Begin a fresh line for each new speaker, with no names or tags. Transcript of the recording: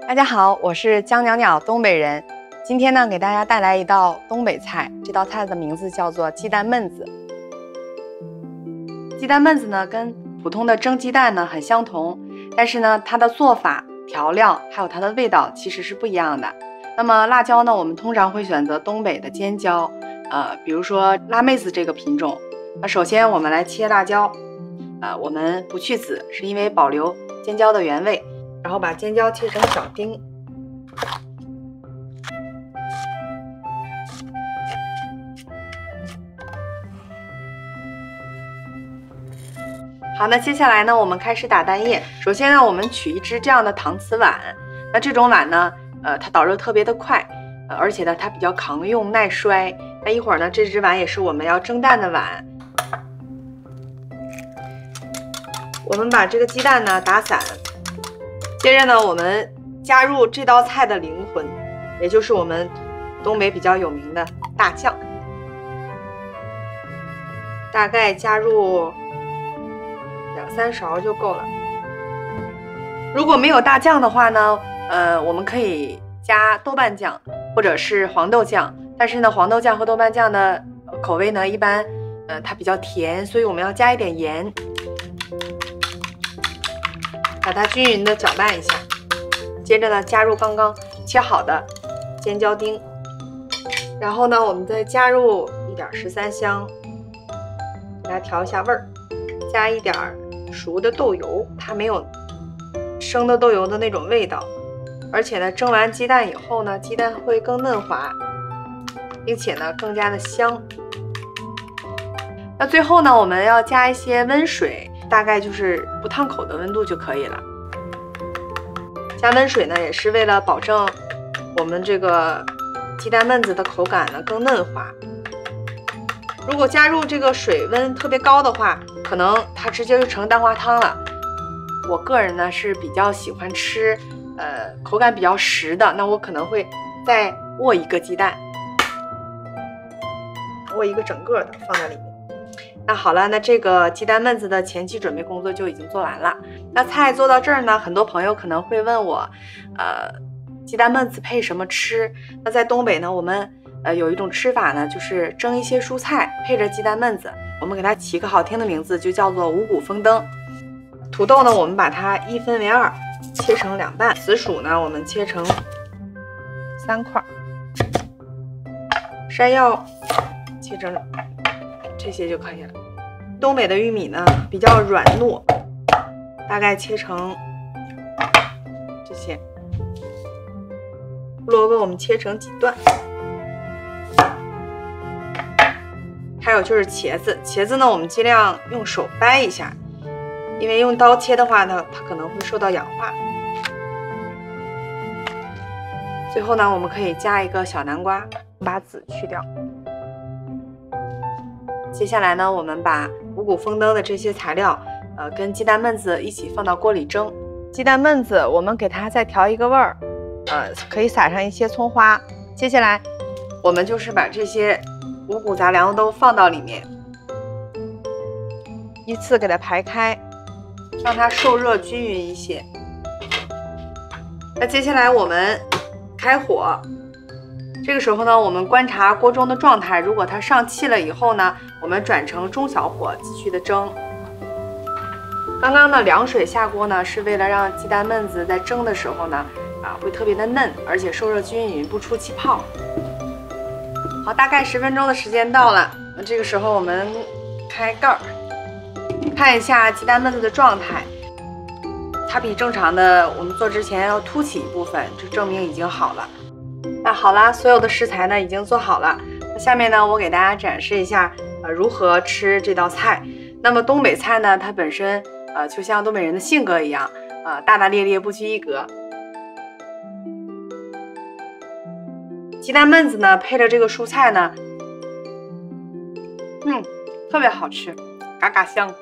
大家好，我是姜袅袅，东北人。今天呢，给大家带来一道东北菜，这道菜的名字叫做鸡蛋焖子。鸡蛋焖子呢，跟普通的蒸鸡蛋呢很相同，但是呢，它的做法、调料还有它的味道其实是不一样的。那么辣椒呢，我们通常会选择东北的尖椒，比如说辣妹子这个品种。那首先我们来切辣椒，我们不去籽，是因为保留尖椒的原味。然后把尖椒切成小丁，好，那接下来呢，我们开始打蛋液。首先呢，我们取一只这样的搪瓷碗，那这种碗呢，它导热特别的快，而且呢，它比较抗用耐摔。那一会儿呢，这只碗也是我们要蒸蛋的碗。我们把这个鸡蛋呢打散。接着呢，我们加入这道菜的灵魂，也就是我们东北比较有名的大酱，大概加入2-3勺就够了。如果没有大酱的话呢，我们可以加豆瓣酱或者是黄豆酱，但是呢，黄豆酱和豆瓣酱的口味呢，一般它比较甜，所以我们要加一点盐。把它均匀的搅拌一下，接着呢加入刚刚切好的尖椒丁，然后呢我们再加入一点13香，给它调一下味儿，加一点熟的豆油，它没有生的豆油的那种味道，而且呢蒸完鸡蛋以后呢，鸡蛋会更嫩滑，并且呢更加的香。那最后呢我们要加一些温水，大概就是不烫口的温度就可以了。加温水呢，也是为了保证我们这个鸡蛋焖子的口感呢更嫩滑。如果加入这个水温特别高的话，可能它直接就成蛋花汤了。我个人呢是比较喜欢吃口感比较实的，那我可能会再握一个鸡蛋，握一个整个的放在里面。那好了，那这个鸡蛋焖子的前期准备工作就已经做完了。那菜做到这儿呢，很多朋友可能会问我，鸡蛋焖子配什么吃？那在东北呢，我们有一种吃法呢，就是蒸一些蔬菜配着鸡蛋焖子，我们给它起个好听的名字，就叫做五谷丰登。土豆呢，我们把它一分为2，切成2半；紫薯呢，我们切成3块；山药切成这些就可以了。东北的玉米呢比较软糯，大概切成这些。胡萝卜我们切成几段。还有就是茄子，茄子呢我们尽量用手掰一下，因为用刀切的话呢，它可能会受到氧化。最后呢，我们可以加一个小南瓜，把籽去掉。接下来呢，我们把五谷丰登的这些材料，跟鸡蛋焖子一起放到锅里蒸。鸡蛋焖子我们给它再调一个味儿，可以撒上一些葱花。接下来，我们就是把这些五谷杂粮都放到里面，依次给它排开，让它受热均匀一些。那接下来我们开火。这个时候呢，我们观察锅中的状态，如果它上气了以后呢，我们转成中小火继续的蒸。刚刚呢凉水下锅呢，是为了让鸡蛋焖子在蒸的时候呢，会特别的嫩，而且受热均匀，不出气泡。好，大概10分钟的时间到了，那这个时候我们开盖儿，看一下鸡蛋焖子的状态，它比正常的我们做之前要凸起一部分，这证明已经好了。那好啦，所有的食材呢已经做好了。那下面呢，我给大家展示一下，如何吃这道菜。那么东北菜呢，它本身就像东北人的性格一样，大大咧咧，不拘一格。鸡蛋焖子呢，配着这个蔬菜呢，特别好吃，嘎嘎香，